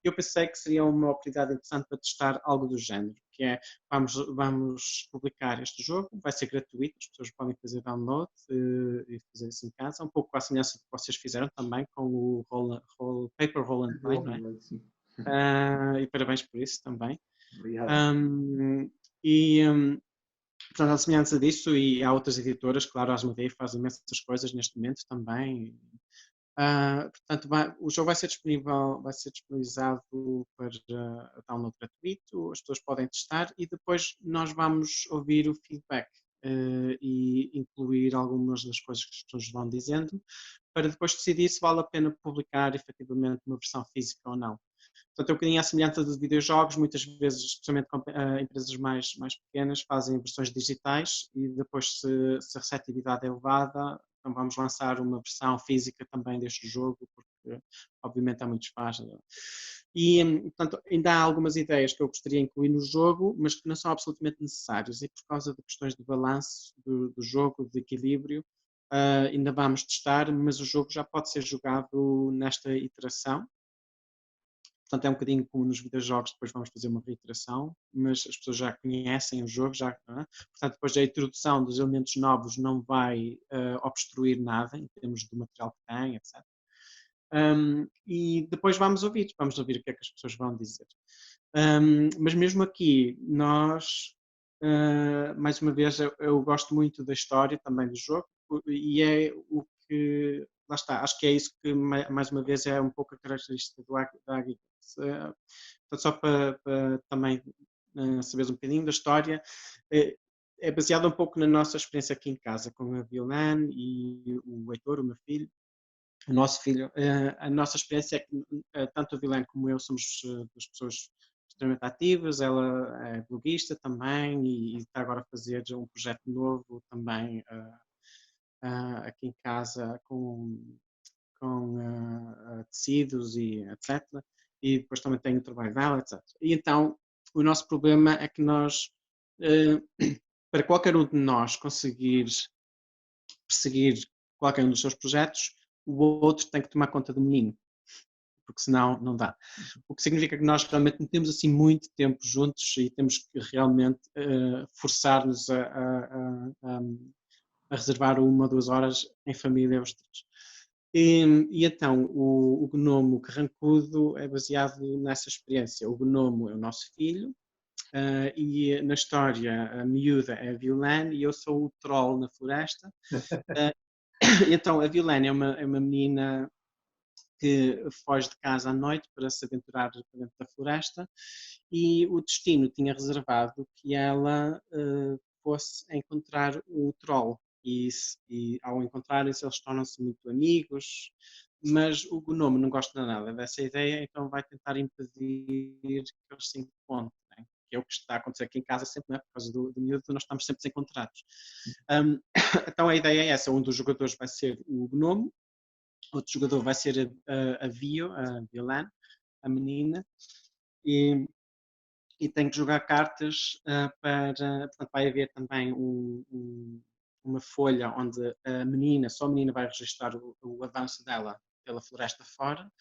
Eu pensei que seria uma oportunidade interessante para testar algo do género, que é vamos publicar este jogo, vai ser gratuito, as pessoas podem fazer download e fazer isso em casa, um pouco à semelhança do que vocês fizeram também com o Paper Roll and Play, não é? E parabéns por isso também. Obrigado. Portanto, à semelhança disso, e há outras editoras, claro, a Asmodee faz imensas coisas neste momento também. Portanto, o jogo vai ser disponibilizado para download gratuito, as pessoas podem testar e depois nós vamos ouvir o feedback e incluir algumas das coisas que as pessoas vão dizendo para depois decidir se vale a pena publicar efetivamente uma versão física ou não. Portanto, é um bocadinho à semelhança de videojogos, muitas vezes, especialmente empresas mais pequenas, fazem versões digitais e depois, se a receptividade é elevada, então vamos lançar uma versão física também deste jogo, porque obviamente há muitos fãs. E, portanto, ainda há algumas ideias que eu gostaria de incluir no jogo, mas que não são absolutamente necessárias e por causa de questões de balanço do jogo, de equilíbrio, ainda vamos testar, mas o jogo já pode ser jogado nesta iteração. Portanto, é um bocadinho como nos videojogos, depois vamos fazer uma reiteração, mas as pessoas já conhecem o jogo, portanto, depois a introdução dos elementos novos não vai obstruir nada em termos do material que tem, etc. E depois vamos ouvir o que é que as pessoas vão dizer. Mas mesmo aqui, nós, mais uma vez, eu gosto muito da história também do jogo e é o que, lá está, acho que é isso que mais uma vez é um pouco a característica da Agricola. Portanto, só para também saberes um bocadinho da história, é baseada um pouco na nossa experiência aqui em casa com a Violane e o Heitor, o meu filho, o nosso filho. A nossa experiência é que tanto a Violane como eu somos duas pessoas extremamente ativas, ela é bloguista também e está agora a fazer um projeto novo também aqui em casa com tecidos e etc. E depois também tem o trabalho dela, etc. E então o nosso problema é que nós, para qualquer um de nós conseguir perseguir qualquer um dos seus projetos, o outro tem que tomar conta do menino, porque senão não dá. O que significa que nós realmente não temos assim muito tempo juntos e temos que realmente forçar-nos a reservar 1 ou 2 horas em família os três. E então, o Gnomo Carrancudo é baseado nessa experiência. O Gnomo é o nosso filho, e na história a miúda é a Violane e eu sou o troll na floresta. Então, a Violane é uma menina que foge de casa à noite para se aventurar dentro da floresta e o destino tinha reservado que ela fosse encontrar o troll e ao encontrarem-se eles tornam-se muito amigos, mas o gnomo não gosta nada dessa ideia, então vai tentar impedir que eles se encontrem, que é o que está a acontecer aqui em casa sempre, não é? Por causa do miúdo, nós estamos sempre desencontrados. Então a ideia é essa, um dos jogadores vai ser o gnomo, outro jogador vai ser a Vio, a Violane, a menina, e tem que jogar cartas para. Portanto, vai haver também um uma folha onde a menina, só a menina vai registrar o avanço dela pela floresta fora,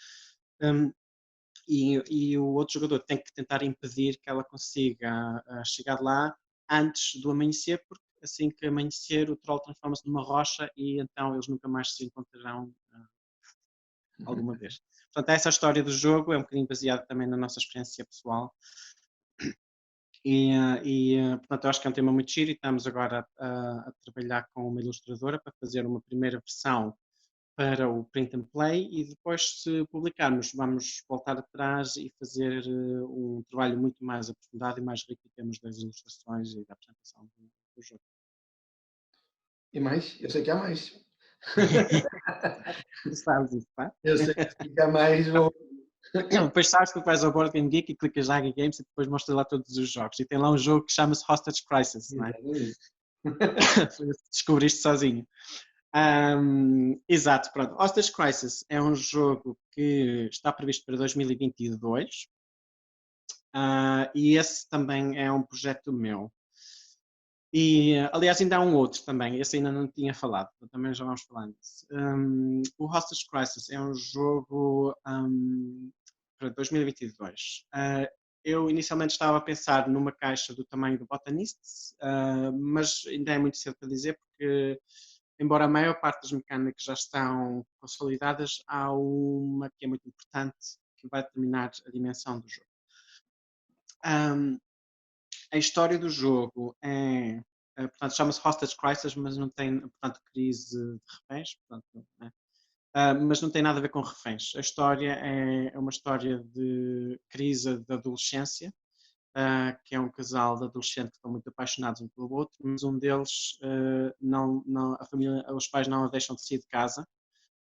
e o outro jogador tem que tentar impedir que ela consiga chegar lá antes do amanhecer, porque assim que amanhecer o troll transforma-se numa rocha e então eles nunca mais se encontrarão alguma vez. Portanto, essa é a história do jogo, é um bocadinho baseada também na nossa experiência pessoal. Portanto, eu acho que é um tema muito giro e estamos agora a trabalhar com uma ilustradora para fazer uma primeira versão para o print and play e depois, se publicarmos, vamos voltar atrás e fazer um trabalho muito mais aprofundado e mais rico em termos das ilustrações e da apresentação do jogo. E mais? Eu sei que há mais. Tu sabes isso, tá? Eu sei que há mais. Depois sabes que tu vais ao Board Game Geek e clicas na Games e depois mostra lá todos os jogos. E tem lá um jogo que chama-se Hostage Crisis, não é? Descobriste sozinho. Exato, pronto. Hostage Crisis é um jogo que está previsto para 2022 e esse também é um projeto meu. E, aliás, ainda há um outro também, esse ainda não tinha falado, também já vamos falar disso. O Hostage Crisis é um jogo para 2022. Eu inicialmente estava a pensar numa caixa do tamanho do Botanist, mas ainda é muito cedo para dizer, porque embora a maior parte das mecânicas já estão consolidadas, há uma que é muito importante que vai determinar a dimensão do jogo. A história do jogo é, portanto, chama-se Hostage Crisis, mas não tem, portanto, crise de reféns, portanto, né? Mas não tem nada a ver com reféns. A história é uma história de crise da adolescência, que é um casal de adolescentes que estão muito apaixonados um pelo outro, mas um deles, a família, os pais não a deixam de sair de casa,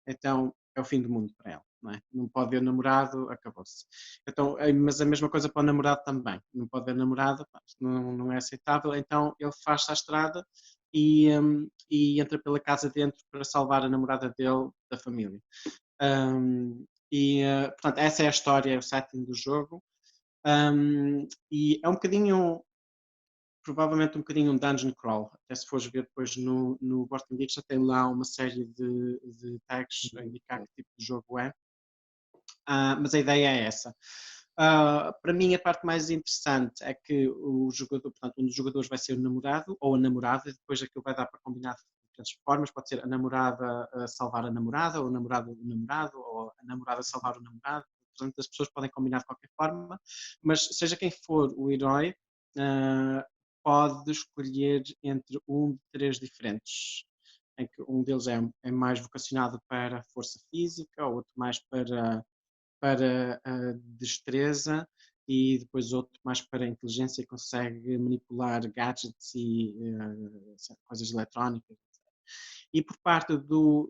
então é o fim do mundo para ela. Não é? Não pode ver namorado, acabou-se. Então, mas a mesma coisa para o namorado também. Não pode ver namorada, não é aceitável. Então ele faz-se à estrada e entra pela casa dentro para salvar a namorada dele da família. Portanto, essa é a história, é o setting do jogo. E é um bocadinho, provavelmente um bocadinho um dungeon crawl. Até se fores ver depois no Board Game Geek já tem lá uma série de tags a indicar que tipo de jogo é. Mas a ideia é essa. Para mim, a parte mais interessante é que o jogador, portanto, um dos jogadores vai ser o namorado ou a namorada, e depois aquilo vai dar para combinar de diferentes formas. Pode ser a namorada a salvar a namorada, ou o namorado o namorado, ou a namorada a salvar o namorado. Portanto, as pessoas podem combinar de qualquer forma, mas seja quem for o herói, pode escolher entre um de três diferentes, em que um deles é mais vocacionado para a força física, outro mais para a destreza e depois outro mais para a inteligência e consegue manipular gadgets e coisas eletrónicas. E por parte do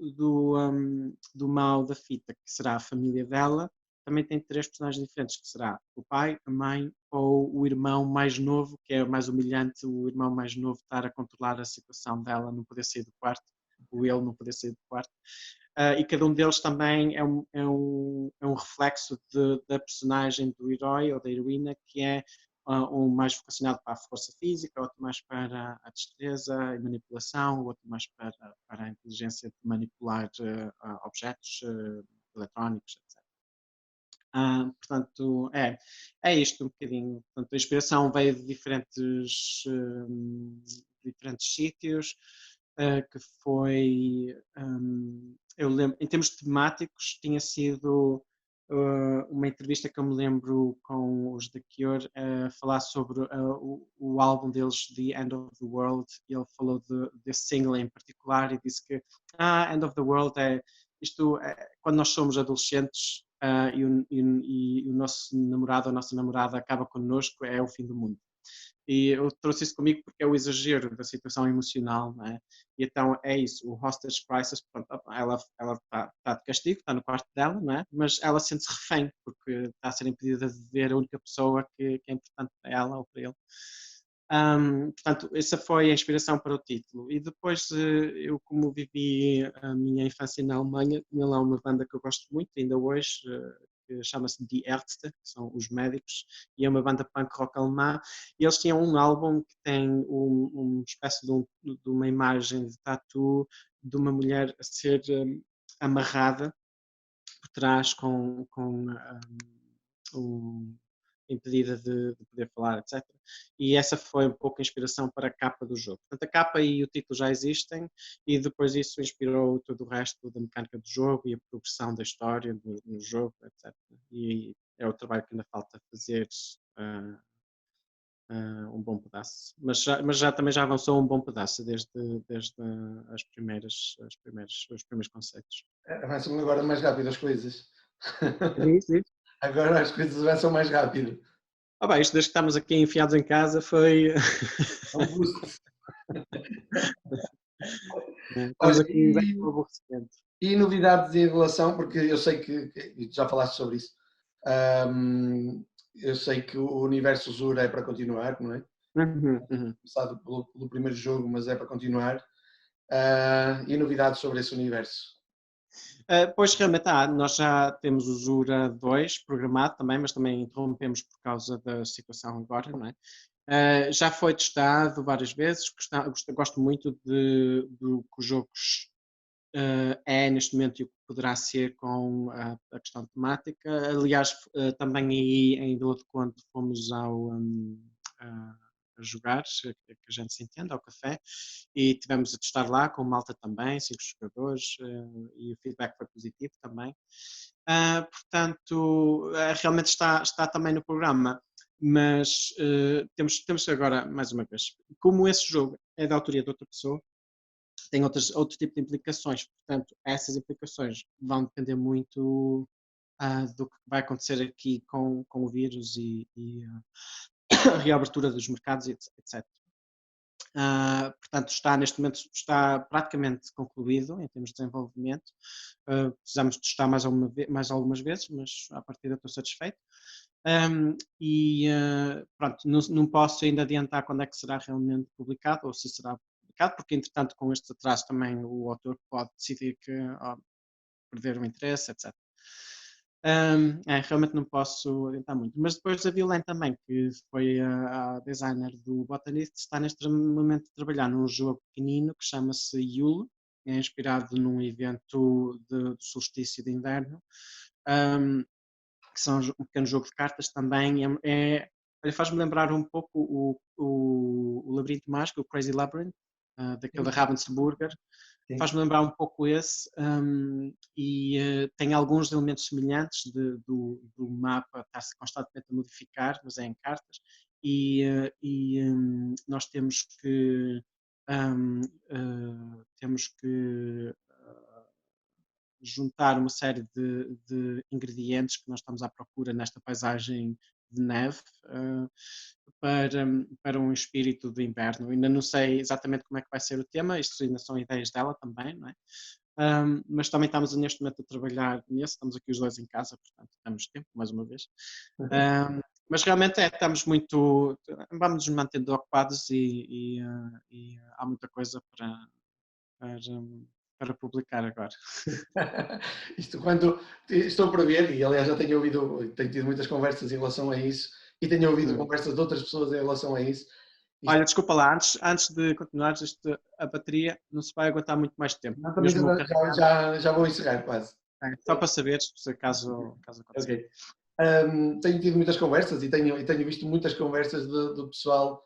mal da fita, que será a família dela, também tem três personagens diferentes, que será o pai, a mãe ou o irmão mais novo, que é mais humilhante, o irmão mais novo estar a controlar a situação dela, não poder sair do quarto, ou ele não poder sair do quarto. E cada um deles também é um reflexo da personagem do herói ou da heroína, que é um mais vocacionado para a força física, outro mais para a destreza e manipulação, outro mais para a inteligência de manipular objetos eletrónicos, etc. Portanto, é isto um bocadinho. Portanto, a inspiração veio de diferentes sítios, que foi, eu lembro, em termos temáticos, tinha sido uma entrevista que eu me lembro com os The Cure, falar sobre o álbum deles, The End of the World, e ele falou desse single em particular e disse que End of the World isto quando nós somos adolescentes e o nosso namorado ou a nossa namorada acaba connosco, é o fim do mundo. E eu trouxe isso comigo porque é o exagero da situação emocional, não é? E então é isso, o Hostage Crisis, pronto, ela está de castigo, está no quarto dela, não é? Mas ela sente-se refém, porque está a ser impedida de ver a única pessoa que é importante para ela ou para ele. Portanto, essa foi a inspiração para o título. E depois, eu como vivi a minha infância na Alemanha, tinha lá uma banda que eu gosto muito, ainda hoje, que que chama-se Die Ärzte, que são os médicos, e é uma banda punk rock alemã. E eles tinham um álbum que tem uma espécie de uma imagem de tatu de uma mulher a ser amarrada por trás um, impedida de poder falar, etc. E essa foi um pouco a inspiração para a capa do jogo. Portanto, a capa e o título já existem e depois isso inspirou todo o resto da mecânica do jogo e a progressão da história no jogo, etc. E é o trabalho que ainda falta fazer uh, um bom pedaço. Mas já também já avançou um bom pedaço desde os primeiros conceitos. Avançam agora mais rápido as coisas. Isso. Agora as coisas avançam mais rápido. Bem, isto desde que estamos aqui enfiados em casa foi. É um boost. Estamos Olha, aqui bem com aborrecimento. e novidades em relação, porque eu sei que já falaste sobre isso, eu sei que o universo Zura é para continuar, não é? Começado pelo primeiro jogo, mas é para continuar. E novidades sobre esse universo? Pois realmente nós já temos o Zura 2 programado também, mas também interrompemos por causa da situação agora, não é? Já foi testado várias vezes, gosto muito do que os jogos é neste momento e o que poderá ser com a questão temática. Aliás, também aí em Vila do Conde fomos a jogar, que a gente se entenda, ao café, e tivemos a testar lá com malta também, 5 jogadores, e o feedback foi positivo também. Portanto, realmente está também no programa, mas temos agora, mais uma vez, como esse jogo é da autoria de outra pessoa, tem outro tipo de implicações. Portanto, essas implicações vão depender muito do que vai acontecer aqui com o vírus e a reabertura dos mercados, etc. Portanto, neste momento está praticamente concluído em termos de desenvolvimento. Precisamos testar mais algumas vezes, mas à partida estou satisfeito. Pronto, não posso ainda adiantar quando é que será realmente publicado ou se será publicado, porque entretanto com este atraso também o autor pode decidir que perder o interesse, etc. Realmente não posso adiantar muito. Mas depois a Violaine também, que foi a designer do Botanist, está neste momento a trabalhar num jogo pequenino que chama-se Yule, é inspirado num evento do solstício de inverno, que são um pequeno jogo de cartas também. Faz-me lembrar um pouco o Labirinto Mágico, o Crazy Labyrinth, daquele da Ravensburger. Faz-me lembrar um pouco esse e tem alguns elementos semelhantes do mapa estar-se constantemente a modificar, mas é em cartas, nós temos que juntar uma série de ingredientes que nós estamos à procura nesta paisagem de neve para um espírito de inverno. Ainda não sei exatamente como é que vai ser o tema, isto ainda são ideias dela também, não é? Mas também estamos neste momento a trabalhar nisso, estamos aqui os dois em casa, portanto temos tempo, mais uma vez. Mas realmente estamos vamos nos mantendo ocupados e há muita coisa para publicar agora. Isto quando estou para ver, e aliás já tenho tido muitas conversas em relação a isso, e tenho ouvido conversas de outras pessoas em relação a isso. Olha, desculpa lá, antes de continuar, a bateria não se vai aguentar muito mais tempo. Não, também já vou encerrar quase. Só para saberes, se caso aconteça. Okay. Tenho tido muitas conversas e tenho visto muitas conversas do pessoal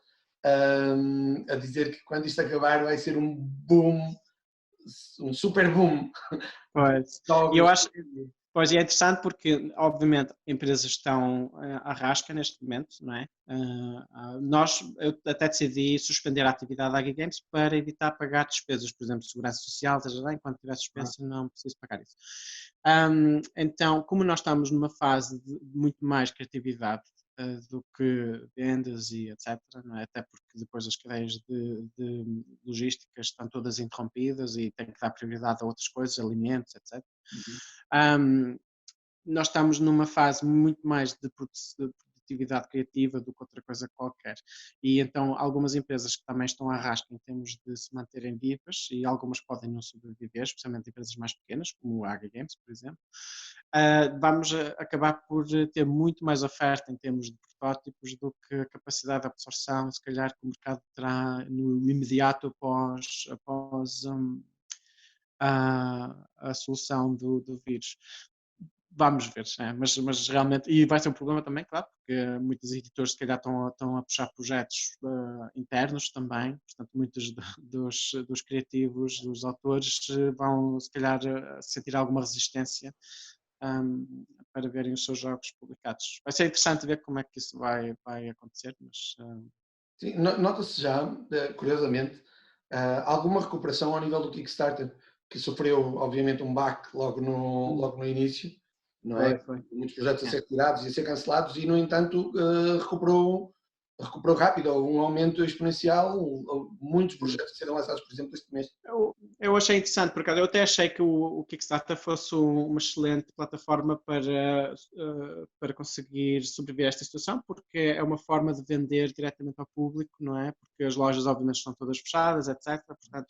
a dizer que quando isto acabar vai ser um boom, um super boom. Pois, e eu acho, pois, é interessante porque, obviamente, empresas estão à rasca neste momento, não é? Eu até decidi suspender a atividade da Games para evitar pagar despesas, por exemplo, segurança social, enquanto tiver suspensa não preciso pagar isso. Então, como nós estamos numa fase de muito mais criatividade do que vendas e etc., não é? Até porque depois as cadeias de logística estão todas interrompidas e tem que dar prioridade a outras coisas, alimentos, etc. Nós estamos numa fase muito mais de produtividade criativa do que outra coisa qualquer. E então algumas empresas que também estão à rasca em termos de se manterem vivas, e algumas podem não sobreviver, especialmente empresas mais pequenas, como a AG Games, por exemplo, vamos acabar por ter muito mais oferta em termos de protótipos do que a capacidade de absorção, se calhar, que o mercado terá no imediato após a solução do vírus. Vamos ver, mas realmente, e vai ser um problema também, claro, porque muitos editores se calhar estão a puxar projetos internos também, portanto muitos dos criativos, dos autores vão se calhar sentir alguma resistência para verem os seus jogos publicados. Vai ser interessante ver como é que isso vai acontecer, mas... Sim, nota-se já, curiosamente, alguma recuperação ao nível do Kickstarter, que sofreu, obviamente, um baque logo no início, não é? Foi. Muitos projetos a ser retirados e a ser cancelados, e, no entanto, recuperou rápido, houve um aumento exponencial, muitos projetos a serem lançados, por exemplo, este mês. Eu achei interessante, porque eu até achei que o Kickstarter fosse uma excelente plataforma para conseguir sobreviver a esta situação, porque é uma forma de vender diretamente ao público, não é? Porque as lojas, obviamente, estão todas fechadas, etc. Portanto,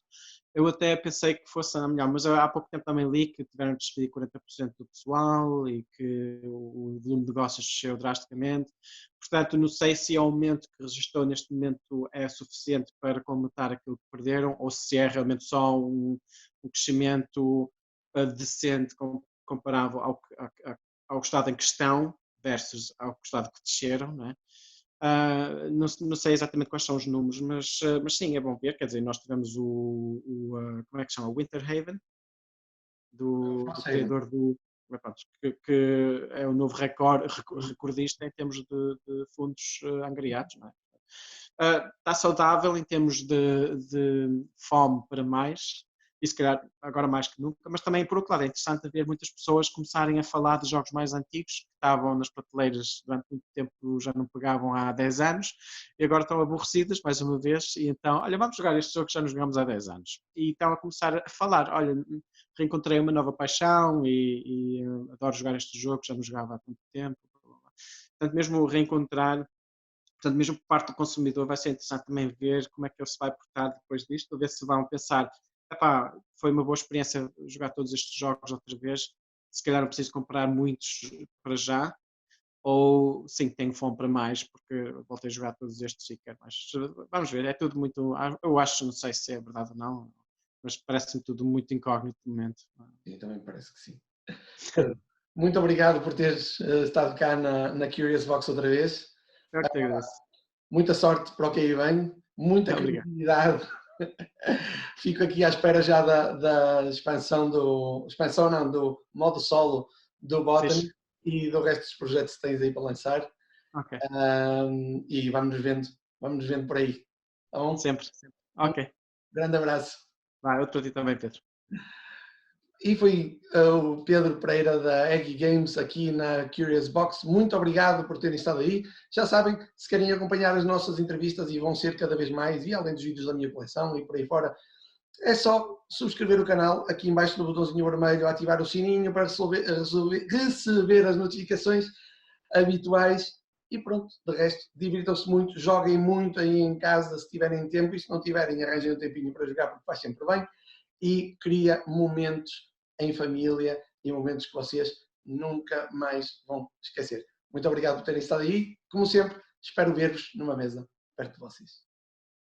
eu até pensei que fosse a melhor, mas há pouco tempo também li que tiveram de despedir 40% do pessoal e que o volume de negócios desceu drasticamente. Portanto, não sei se o aumento que registrou neste momento é suficiente para completar aquilo que perderam ou se é realmente só um crescimento decente comparável ao estado em questão versus ao estado que desceram, não é? Não sei exatamente quais são os números, mas sim, é bom ver. Quer dizer, nós tivemos como é que chama? Winterhaven, do criador do. Que é o novo recordista em termos de fundos angariados. Não é? Está saudável em termos de fome para mais, e se calhar agora mais que nunca, mas também, por outro lado, é interessante ver muitas pessoas começarem a falar de jogos mais antigos, que estavam nas prateleiras durante muito tempo, já não pegavam há 10 anos, e agora estão aborrecidas, mais uma vez, e então, olha, vamos jogar este jogo que já nos jogamos há 10 anos. E estão a começar a falar, olha, reencontrei uma nova paixão e adoro jogar este jogo que já não jogava há tanto tempo. Portanto, mesmo reencontrar. Portanto, mesmo por parte do consumidor, vai ser interessante também ver como é que ele se vai portar depois disto, ver se vão pensar, foi uma boa experiência jogar todos estes jogos outra vez, se calhar não preciso comprar muitos para já, ou sim, tenho fome para mais, porque voltei a jogar todos estes e quero mais. Vamos ver, é tudo muito, eu acho, não sei se é verdade ou não, mas parece-me tudo muito incógnito no momento. Sim, também parece que sim. Muito obrigado por teres estado cá na Curious Box outra vez. Eu que te agradeço. Muita sorte para o que aí vem, muita criatividade. Fico aqui à espera já da expansão do modo solo do Botany e do resto dos projetos que tens aí para lançar. Ok. E vamos vendo por aí. Tá bom? Sempre. Ok. Grande abraço. Vai, outro para ti também, Pedro. E foi o Pedro Pereira da Eggy Games aqui na Curious Box. Muito obrigado por terem estado aí. Já sabem, se querem acompanhar as nossas entrevistas, e vão ser cada vez mais, e além dos vídeos da minha coleção e por aí fora, é só subscrever o canal, aqui embaixo no botãozinho vermelho, ativar o sininho para receber as notificações habituais. E pronto, de resto, divirtam-se muito, joguem muito aí em casa se tiverem tempo, e se não tiverem, arranjem um tempinho para jogar, porque faz sempre bem. E cria momentos em família e momentos que vocês nunca mais vão esquecer. Muito obrigado por terem estado aí. Como sempre, espero ver-vos numa mesa perto de vocês.